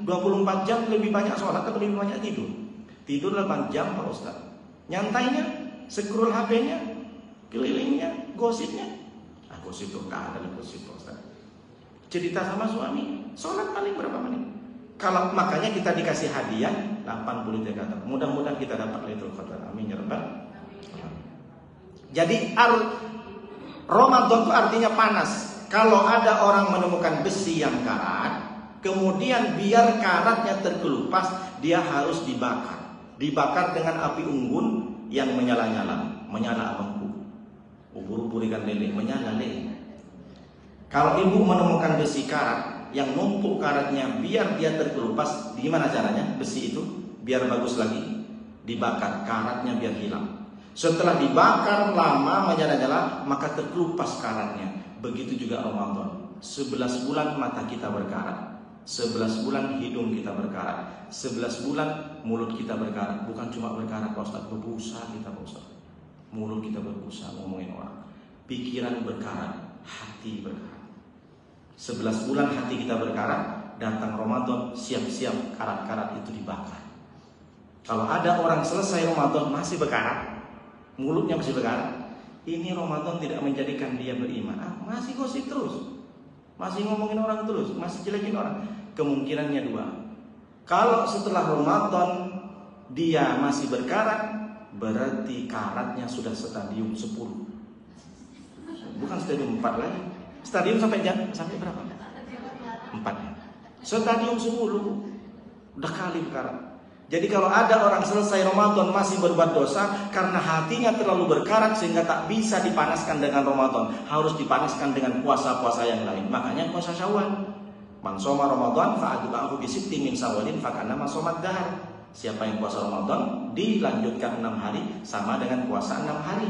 24 jam lebih banyak sholat atau lebih banyak tidur? Tidur 8 jam Pak Ustaz. Nyantainya, scroll HP-nya, kelilingnya, gosipnya. Gosip itu nggak ada gosip Pak Ustaz. Cerita sama suami, sholat paling berapa menit? Kalau makanya kita dikasih hadiah 83 kata. Mudah-mudahan kita dapat Lailatul Qadar. Amin ya rabbal alamin. Jadi Ramadan itu artinya panas. Kalau ada orang menemukan besi yang karat, kemudian biar karatnya terkelupas, dia harus dibakar. Dibakar dengan api unggun yang menyala-nyala, menyala abangku. Ubur-ubur ikan lele, menyala lele. Kalau ibu menemukan besi karat yang numpuk karatnya, biar dia terkelupas, gimana caranya? Besi itu biar bagus lagi, dibakar, karatnya biar hilang. Setelah dibakar lama menyala-nyala, maka terkelupas karatnya. Begitu juga Ramadan. 11 bulan mata kita berkarat, 11 bulan hidung kita berkarat, 11 bulan mulut kita berkarat. Bukan cuma berkarat Pak Ustaz, berbusa kita Pak Ustaz. Mulut kita berbusa ngomongin orang. Pikiran berkarat, hati berkarat. 11 bulan hati kita berkarat, datang Ramadan, siap-siap karat-karat itu dibakar. Kalau ada orang selesai Ramadan masih berkarat, mulutnya masih berkarat, ini Ramadan tidak menjadikan dia beriman. Masih gosip terus, masih ngomongin orang terus, masih jelekin orang. Kemungkinannya dua. Kalau setelah Ramadan dia masih berkarat, berarti karatnya sudah stadium 10. Bukan stadium 4 lagi. Stadium sampai berapa? 4. Stadium 10. Udah kali berkarat. Jadi kalau ada orang selesai Ramadan masih berbuat dosa karena hatinya terlalu berkarat sehingga tak bisa dipanaskan dengan Ramadan, harus dipanaskan dengan puasa-puasa yang lain. Makanya puasa Syawal. Man shoma Ramadan fa'atba'ahu bi sittin min Syawalin fakannama shomat dahar. Siapa yang puasa Ramadan dilanjutkan 6 hari sama dengan puasa 6 hari.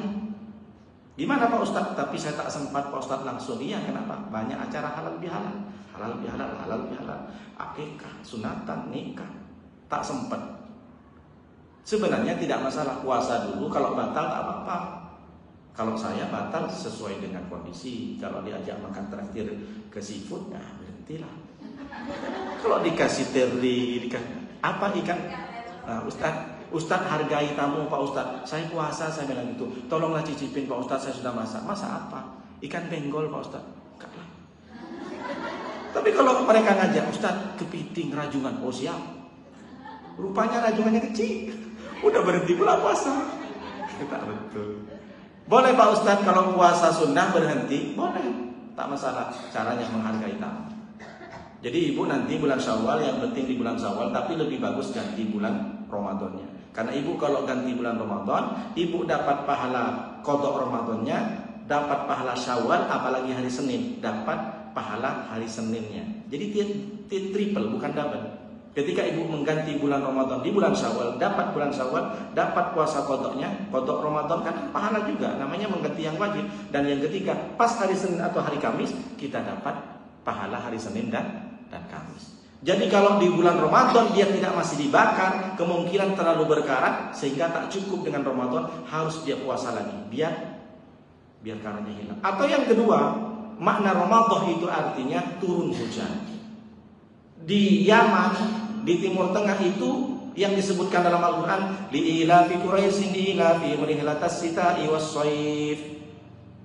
Gimana Pak Ustadz? Tapi saya tak sempat Pak Ustadz langsung. Iya, kenapa? Banyak acara halal bihalal, halal bihalal, halal bihalal, akikah, sunatan, nikah. Tak sempat. Sebenarnya tidak masalah puasa dulu, kalau batal tak apa-apa. Kalau saya batal sesuai dengan kondisi. Kalau diajak makan traktir ke seafood, nah berhentilah. Kalau dikasih teri, apa ikan? Nah, Ustadz hargai tamu Pak Ustadz. Saya puasa, saya bilang gitu. Tolonglah cicipin Pak Ustadz, saya sudah masak. Masak apa? Ikan benggol Pak Ustadz. Enggak lah. Tapi kalau mereka ngajak, Ustadz kepiting rajungan, oh siap. Rupanya rajungannya kecil. Udah berhenti pula puasa. Tak betul. Boleh Pak Ustadz kalau puasa sunnah berhenti, boleh. Tak masalah. Caranya menghargai tamu. Jadi ibu nanti bulan Syawal, yang penting di bulan Syawal, tapi lebih bagus ganti bulan Ramadannya. Karena ibu kalau ganti bulan Ramadan, ibu dapat pahala qadha Ramadannya, dapat pahala Syawal, apalagi hari Senin, dapat pahala hari Seninnya. Jadi triple, bukan double. Ketika ibu mengganti bulan Ramadan di bulan Syawal, dapat bulan Syawal, dapat puasa qadha-nya, qadha Ramadan kan pahala juga, namanya mengganti yang wajib. Dan yang ketiga, pas hari Senin atau hari Kamis, kita dapat pahala hari Senin dan Kamis. Jadi kalau di bulan Ramadan dia tidak masih dibakar, kemungkinan terlalu berkarat sehingga tak cukup dengan Ramadan, harus dia puasa lagi biar karatnya hilang. Atau yang kedua, makna Ramadan itu artinya turun hujan. Di Yaman, di Timur Tengah itu yang disebutkan dalam Al-Qur'an, li'ilafi Quraisyin li'ilafi rihlatas sita'i was-shaif.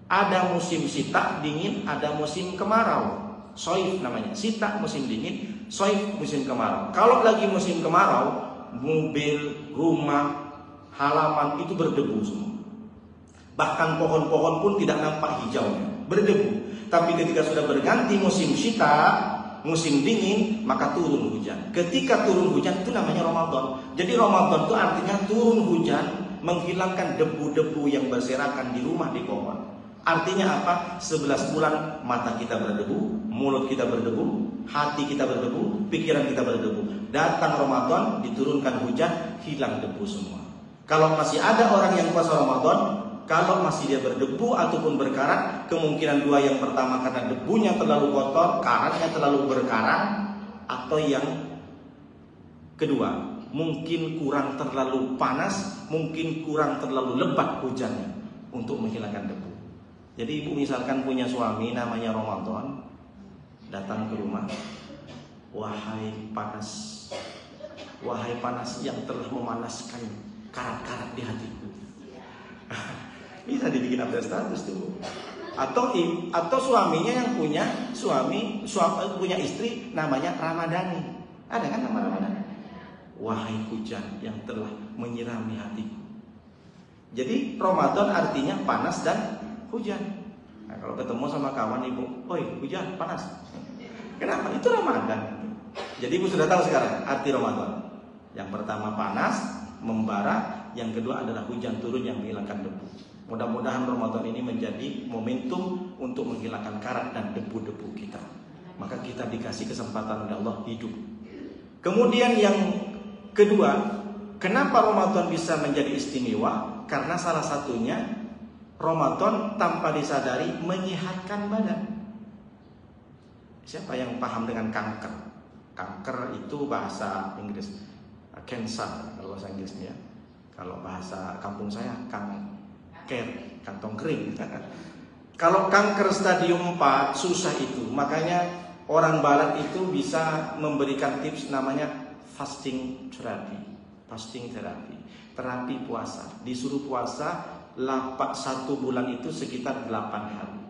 Ada musim sita dingin, ada musim kemarau. Shaif namanya, sita musim dingin, shaif musim kemarau. Kalau lagi musim kemarau, mobil, rumah, halaman itu berdebu semua. Bahkan pohon-pohon pun tidak nampak hijaunya, berdebu. Tapi ketika sudah berganti musim sita, musim dingin, maka turun hujan. Ketika turun hujan itu namanya Ramadan. Jadi Ramadan itu artinya turun hujan, menghilangkan debu-debu yang berserakan di rumah, di pohon. Artinya apa? 11 bulan mata kita berdebu, mulut kita berdebu, hati kita berdebu, pikiran kita berdebu. Datang Ramadan, diturunkan hujan, hilang debu semua. Kalau masih ada orang yang puasa Ramadan, kalau masih dia berdebu ataupun berkarat, kemungkinan dua. Yang pertama karena debunya terlalu kotor, karatnya terlalu berkarat. Atau yang kedua, mungkin kurang terlalu panas, mungkin kurang terlalu lebat hujannya untuk menghilangkan debu. Jadi ibu misalkan punya suami namanya Ramadan, datang ke rumah, Wahai panas, wahai panas yang telah memanaskan karat-karat di hatiku. Bisa dibikin update status tuh. Atau suaminya yang punya punya istri namanya Ramadhani. Ada kan nama Ramadhani? Wahai hujan yang telah menyirami hatiku. Jadi Ramadan artinya panas dan hujan. Nah, kalau ketemu sama kawan ibu, "Oi, hujan, panas." Kenapa? Itu Ramadan. Jadi ibu sudah tahu sekarang arti Ramadan. Yang pertama panas, membara. Yang kedua adalah hujan turun yang menghilangkan debu. Mudah-mudahan Ramadan ini menjadi momentum untuk menghilangkan karat dan debu-debu kita. Maka kita dikasih kesempatan oleh Allah hidup. Kemudian yang kedua, kenapa Ramadan bisa menjadi istimewa? Karena salah satunya Ramadan tanpa disadari menyehatkan badan. Siapa yang paham dengan kanker? Kanker itu bahasa Inggris cancer kalau bahasa Inggrisnya. Kalau bahasa kampung saya kantong kering. Kalau kanker stadium 4 susah itu. Makanya orang barat itu bisa memberikan tips namanya fasting therapy. Fasting therapy, terapi puasa. Disuruh puasa 1 bulan itu sekitar 8 hari.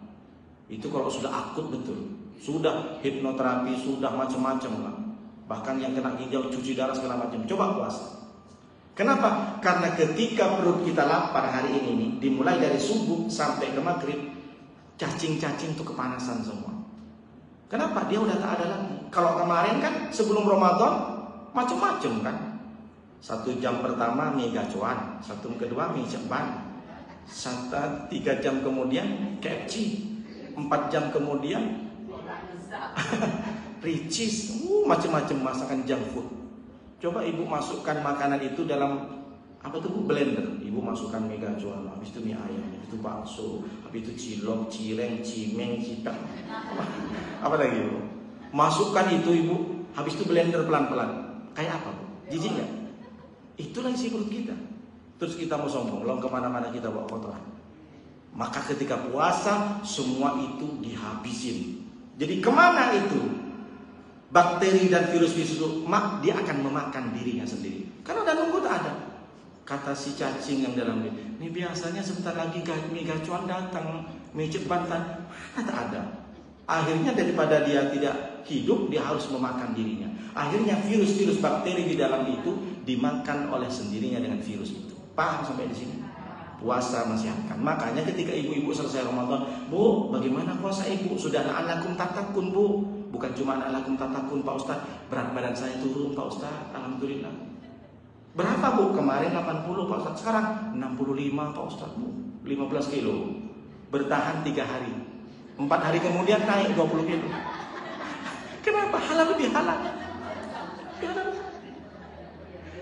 Itu kalau sudah akut betul. Sudah hipnoterapi, sudah macam-macam lah. Bahkan yang kena ginjal, cuci darah segala macam. Coba puasa. Kenapa? Karena ketika perut kita lapar hari ini nih, dimulai dari subuh sampai ke maghrib, cacing-cacing itu kepanasan semua. Kenapa? Dia udah tak ada lagi. Kalau kemarin kan sebelum Ramadan macam-macam kan. 1 jam pertama mie gacuan, 1 kedua mie ceban, 3 jam kemudian KFC, 4 jam kemudian Ricis, macam-macam masakan junk food. Coba ibu masukkan makanan itu dalam blender. Ibu masukkan mie gacuan, habis itu mie ayam, habis itu bakso, habis itu cilok, cireng, cimeng, cipang. Apa lagi ibu? Masukkan itu ibu, habis itu blender pelan-pelan. Kayak apa bu? Jijik nggak? Itulah isi perut kita. Terus kita mau sombong, lalu kemana-mana kita bawa kotoran. Maka ketika puasa semua itu dihabisin. Jadi kemana itu? Bakteri dan virus-virus itu, dia akan memakan dirinya sendiri. Karena udah nunggu tak ada. Kata si cacing yang dalam ini biasanya sebentar lagi mie gacuan datang, mie ceban mana tak ada. Akhirnya daripada dia tidak hidup, dia harus memakan dirinya. Akhirnya virus-virus bakteri di dalam itu dimakan oleh sendirinya dengan virus itu. Paham sampai di sini? Puasa menyehatkan. Makanya ketika ibu-ibu selesai Ramadan, "Bu, bagaimana puasa ibu? Sudah analakum tatakun, Bu." Bukan cuma analakum tatakun, Pak Ustaz. Berat badan saya turun, Pak Ustaz. Alhamdulillah. Berapa, Bu? Kemarin 80, Pak Ustaz. Sekarang 65, Pak Ustaz, Bu. 15 kilo. Bertahan 3 hari. 4 hari kemudian naik 20 kilo. Kenapa? Halal lebih halal.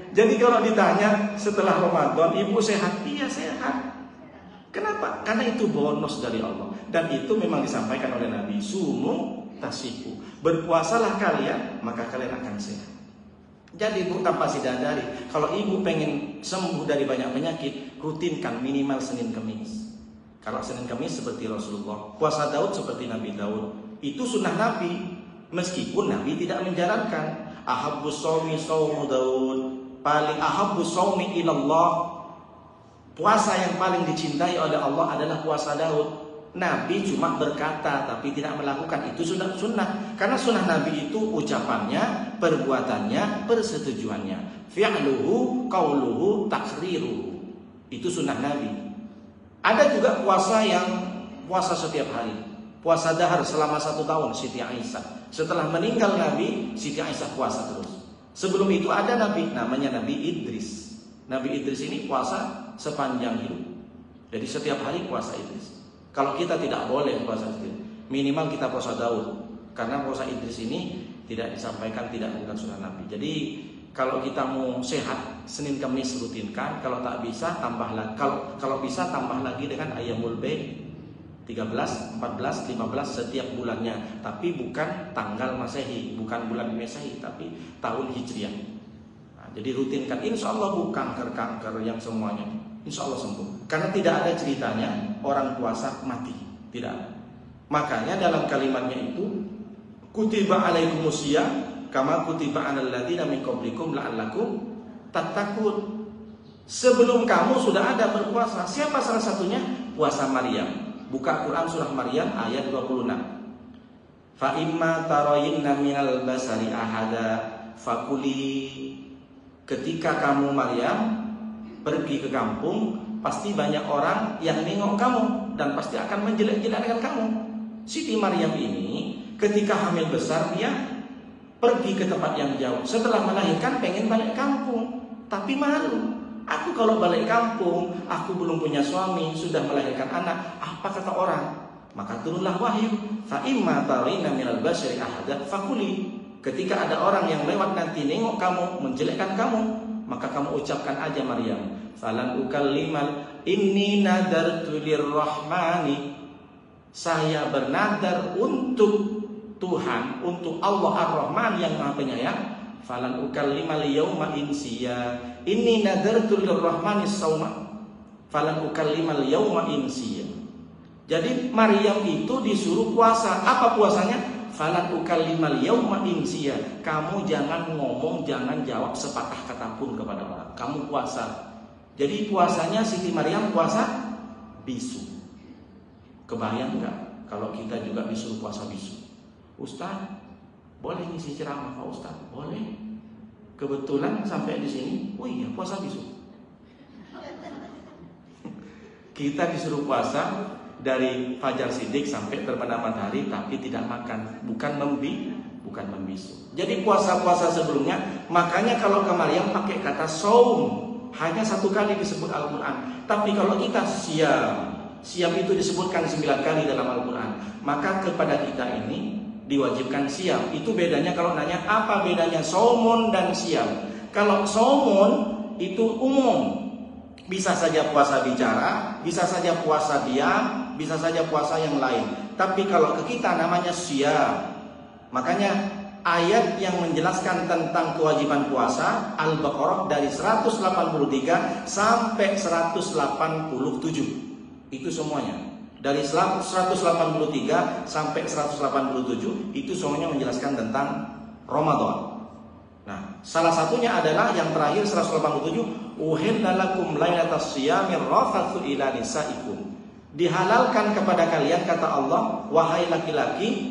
Jadi kalau ditanya setelah Ramadan, ibu sehat? Iya sehat. Kenapa? Karena itu bonus dari Allah. Dan itu memang disampaikan oleh Nabi. Sumu tasiku. Berpuasalah kalian, maka kalian akan sehat. Jadi ibu tanpa sadari, kalau ibu pengen sembuh dari banyak penyakit, rutinkan minimal Senin Kamis. Kalau Senin Kamis seperti Rasulullah, puasa Daud seperti Nabi Daud. Itu sunnah Nabi. Meskipun Nabi tidak menjalankan. Ahabbus shaumi shaumu Daud. Paling ahabbus shaumi ilallah. Puasa yang paling dicintai oleh Allah adalah puasa Daud. Nabi cuma berkata tapi tidak melakukan. Itu sunnah. Karena sunnah Nabi itu ucapannya, perbuatannya, persetujuannya. Fi'luhu, qauluhu, takhriruhu. Itu sunnah Nabi. Ada juga puasa yang puasa setiap hari. Puasa dahar selama 1 tahun Siti Aisyah. Setelah meninggal Nabi, Siti Aisyah puasa terus. Sebelum itu ada Nabi, namanya Nabi Idris. Nabi Idris ini puasa sepanjang hidup. Jadi setiap hari puasa Idris. Kalau kita tidak boleh puasa Idris, minimal kita puasa Daud. Karena puasa Idris ini tidak disampaikan, tidak bukan sunnah Nabi. Jadi kalau kita mau sehat, Senin Kamis rutinkan. Kalau tak bisa tambah lagi. Kalau bisa tambah lagi dengan Ayyamul Bayd 13, 14, 15 setiap bulannya. Tapi bukan tanggal Masehi, bukan bulan Masehi, tapi tahun Hijriah. Nah, jadi rutinkan. Insya Allah bukan kanker-kanker yang semuanya. Insya Allah sembuh. Karena tidak ada ceritanya orang puasa mati. Tidak ada. Makanya dalam kalimatnya itu, kutiba alaikumusiyam, kama kutiba 'alal ladzina min qablikum la'allakum tattaqun. Sebelum kamu sudah ada berpuasa. Siapa salah satunya? Puasa Maryam. Buka Quran surah Maryam ayat 26. Fa imma tarayinna minal basari ahada fakuli. Ketika kamu Maryam pergi ke kampung, pasti banyak orang yang nengok kamu dan pasti akan menjelek-jelekkan kamu. Siti Maryam ini ketika hamil besar dia pergi ke tempat yang jauh. Setelah melahirkan pengen balik kampung, tapi malu. Aku kalau balik kampung, aku belum punya suami, sudah melahirkan anak, apa kata orang? Maka turunlah wahyu, fa imma tarina minal basyari ahada fakuli. Ketika ada orang yang lewat nanti nengok kamu, menjelekkan kamu, maka kamu ucapkan aja Maryam, falan ukallimal inni nadartu lirrahmani. Saya bernadar untuk Tuhan, untuk Allah Ar-Rahman yang Maha Penyayang, falan ukallimal yauma insiya. Inni nadartu lirrahmani sauma falan ukallimal yauma insiya. Jadi Maryam itu disuruh puasa. Apa puasanya? Falan ukallimal yauma insiya. Kamu jangan ngomong, jangan jawab sepatah kata pun kepada orang. Kamu puasa. Jadi puasanya Siti Maryam puasa bisu. Kebayang enggak kalau kita juga disuruh puasa bisu? Ustaz, boleh ngisi ceramah Pak Ustaz? Boleh. Kebetulan sampai di sini, oh iya puasa bisu. Kita disuruh puasa dari fajar sidik sampai terbenam matahari, tapi tidak makan, bukan membisu. Jadi puasa-puasa sebelumnya, makanya kalau ke Maryam pakai kata saum, hanya satu kali disebut Al-Quran. Tapi kalau kita siam itu disebutkan 9 kali dalam Al-Quran. Maka kepada kita ini diwajibkan siam. Itu bedanya kalau nanya apa bedanya saumun dan siam. Kalau saumun itu umum, bisa saja puasa bicara, bisa saja puasa diam, bisa saja puasa yang lain. Tapi kalau ke kita namanya siam. Makanya ayat yang menjelaskan tentang kewajiban puasa Al-Baqarah dari 183 sampai 187. Itu semuanya. Dari 183 sampai 187 itu semuanya menjelaskan tentang Ramadan. Nah, salah satunya adalah yang terakhir 187, uhilla lakum lailatas shiyamir rafatsu ila nisaikum. Dihalalkan kepada kalian kata Allah, wahai laki-laki,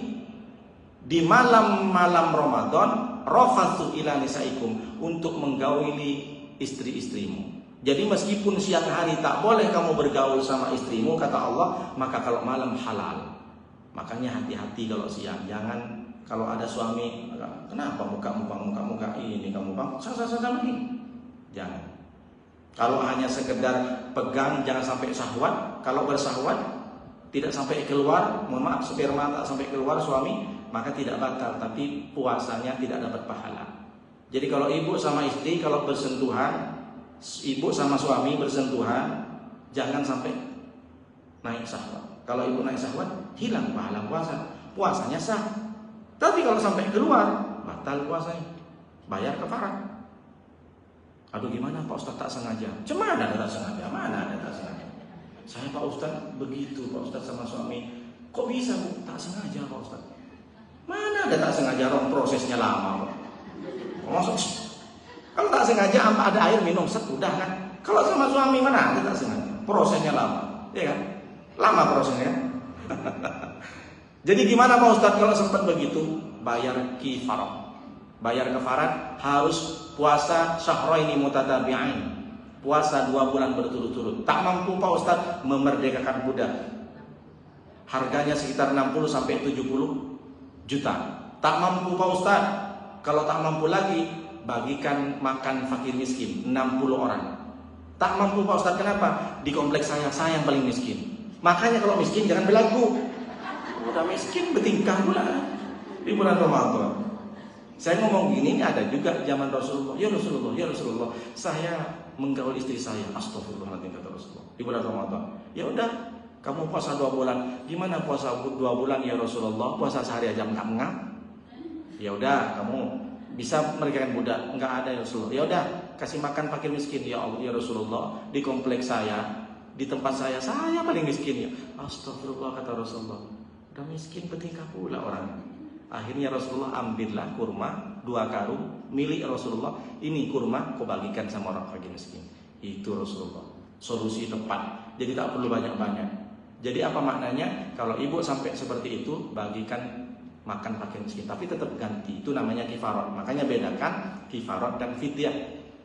di malam-malam Ramadan rafatsu ila nisaikum, untuk menggauli istri-istrimu. Jadi meskipun siang hari tak boleh kamu bergaul sama istrimu kata Allah, maka kalau malam halal. Makanya hati-hati kalau siang. Jangan kalau ada suami, kenapa muka ini kamu bang, sah-sah ini. Jangan. Kalau hanya sekedar pegang, jangan sampai syahwat. Kalau bersahwat tidak sampai keluar, mohon maaf, sperma tak sampai keluar suami, maka tidak batal, tapi puasanya tidak dapat pahala. Jadi kalau ibu sama istri kalau bersentuhan, ibu sama suami bersentuhan, jangan sampai naik syahwat. Kalau ibu naik syahwat, hilang pahala puasa. Puasanya sah. Tapi kalau sampai keluar, batal puasanya. Bayar kafarat. Aduh gimana Pak Ustaz tak sengaja? Cuma ada tak sengaja? Mana ada tak sengaja? Saya Pak Ustaz begitu, Pak Ustaz sama suami. Kok bisa Bu? Tak sengaja Pak Ustaz. Mana ada tak sengaja? Prosesnya lama Pak. Masuk. Kalau tak sengaja ada air minum udah kan. Kalau sama suami mana ada tak sengaja? Prosesnya lama, ya kan? Lama prosesnya. Jadi gimana Pak Ustadz kalau sempat begitu? Bayar kifarah. Bayar kafarat, harus puasa syahraini mutatabi'ain. Puasa 2 bulan berturut-turut. Tak mampu Pak Ustadz, memerdekakan budak. Harganya sekitar 60 sampai 70 juta. Tak mampu Pak Ustadz, kalau tak mampu lagi, bagikan makan fakir miskin 60 orang. Tak mampu Pak Ustadz, kenapa? Di kompleks saya yang paling miskin. Makanya kalau miskin jangan berlagu. Udah miskin bertingkah pula di bulan Ramadan. Saya ngomong gini, ini ada juga zaman Rasulullah. Ya Rasulullah, saya menggaul istri saya. Astagfirullahaladzim kata Rasulullah. Di bulan Ramadan. Ya udah, kamu puasa 2 bulan. Gimana puasa 2 bulan ya Rasulullah? Puasa sehari aja enggak. Ya udah, kamu bisa merekakan budak, enggak ada ya Rasulullah. Ya udah, kasih makan fakir miskin ya Allah ya Rasulullah. Di kompleks saya, di tempat saya paling miskin ya. Astagfirullah kata Rasulullah. Udah miskin bertingkah pula orang. Akhirnya Rasulullah ambillah kurma, 2 karung milik Rasulullah. Ini kurma kau bagikan sama orang fakir miskin. Itu Rasulullah. Solusi tepat. Jadi tak perlu banyak-banyak. Jadi apa maknanya? Kalau ibu sampai seperti itu, bagikan makan fakir miskin. Tapi tetap ganti. Itu namanya kifarat. Makanya bedakan kifarat dan fidyah.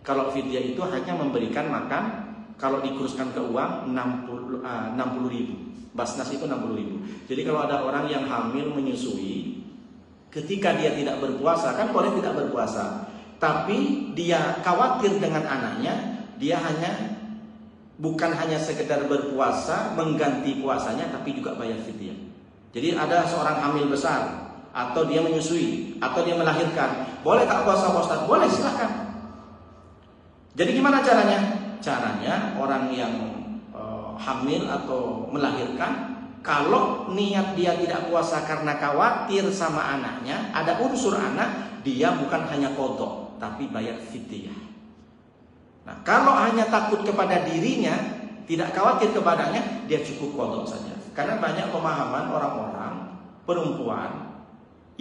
Kalau fidyah itu hanya memberikan makan. Kalau dikuruskan ke uang 60.000. Basnas itu 60.000. Jadi kalau ada orang yang hamil menyusui, ketika dia tidak berpuasa, kan boleh tidak berpuasa, tapi dia khawatir dengan anaknya, dia bukan hanya sekedar berpuasa mengganti puasanya, tapi juga bayar fidyah. Jadi ada seorang hamil besar, atau dia menyusui, atau dia melahirkan, boleh tak puasa Pak Ustaz? Boleh, silakan. Jadi gimana caranya? Caranya orang yang hamil atau melahirkan, kalau niat dia tidak puasa karena khawatir sama anaknya, ada unsur anak, dia bukan hanya qadha tapi bayar fidyah. Nah, kalau hanya takut kepada dirinya, tidak khawatir kepadanya, dia cukup qadha saja. Karena banyak pemahaman orang-orang perempuan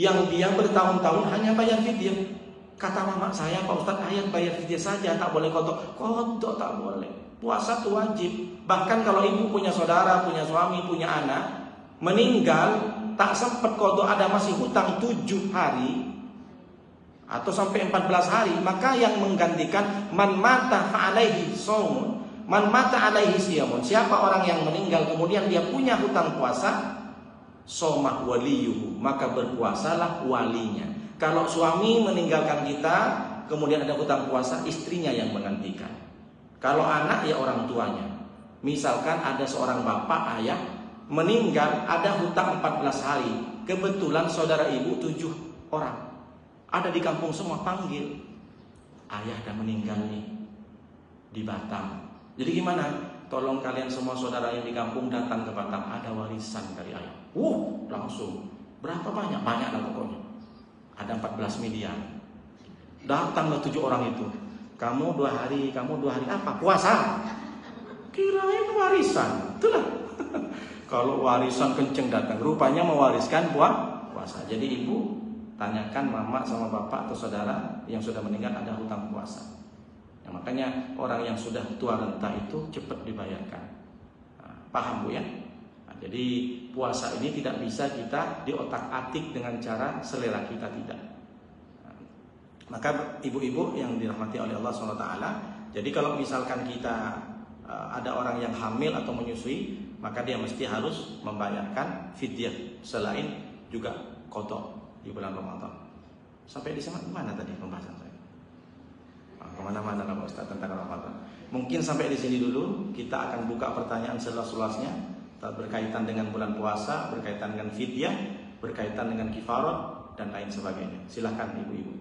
yang dia bertahun-tahun hanya bayar fidyah. Kata mama saya, Pak Ustadz, ayat bayar fidyah saja, tak boleh qadha. Qadha tak boleh. Puasa itu wajib. Bahkan kalau ibu punya saudara, punya suami, punya anak, meninggal, tak sempat qadha, ada masih hutang 7 hari atau sampai 14 hari, maka yang menggantikan man mata alaihi shaum, man mata alaihi siyamun. Siapa orang yang meninggal kemudian dia punya hutang puasa, somah waliyuhu, maka berpuasalah walinya. Kalau suami meninggalkan kita, kemudian ada hutang puasa, istrinya yang menggantikan. Kalau anak, ya orang tuanya. Misalkan ada seorang bapak, ayah, meninggal, ada hutang 14 hari. Kebetulan saudara ibu 7 orang. Ada di kampung semua, panggil. Ayah dah meninggal nih, di Batam. Jadi gimana? Tolong kalian semua saudara yang di kampung datang ke Batam, ada warisan dari ayah. Langsung. Berapa banyak? Banyak lah pokoknya. Ada 14 miliar. Datanglah 7 orang itu. Kamu 2 hari, kamu 2 hari apa? Puasa. Kirain warisan. Itulah. Kalau warisan kenceng datang, rupanya mewariskan puasa. Jadi ibu tanyakan mama sama bapak atau saudara yang sudah meninggal ada hutang puasa. Nah, makanya orang yang sudah tua renta itu cepat dibayarkan. Nah, paham Bu ya? Nah, jadi puasa ini tidak bisa kita diotak-atik dengan cara selera kita, tidak. Maka ibu-ibu yang dirahmati oleh Allah SWT, jadi kalau misalkan kita ada orang yang hamil atau menyusui, maka dia mesti harus membayarkan fidyah selain juga qadha di bulan Ramadan. Sampai di mana tadi pembahasan saya? Kemana-mana lah Pak Ustaz tentang Ramadan. Mungkin sampai di sini dulu. Kita akan buka pertanyaan seluas-luasnya berkaitan dengan bulan puasa, berkaitan dengan fidyah, berkaitan dengan kifarat dan lain sebagainya. Silakan ibu-ibu.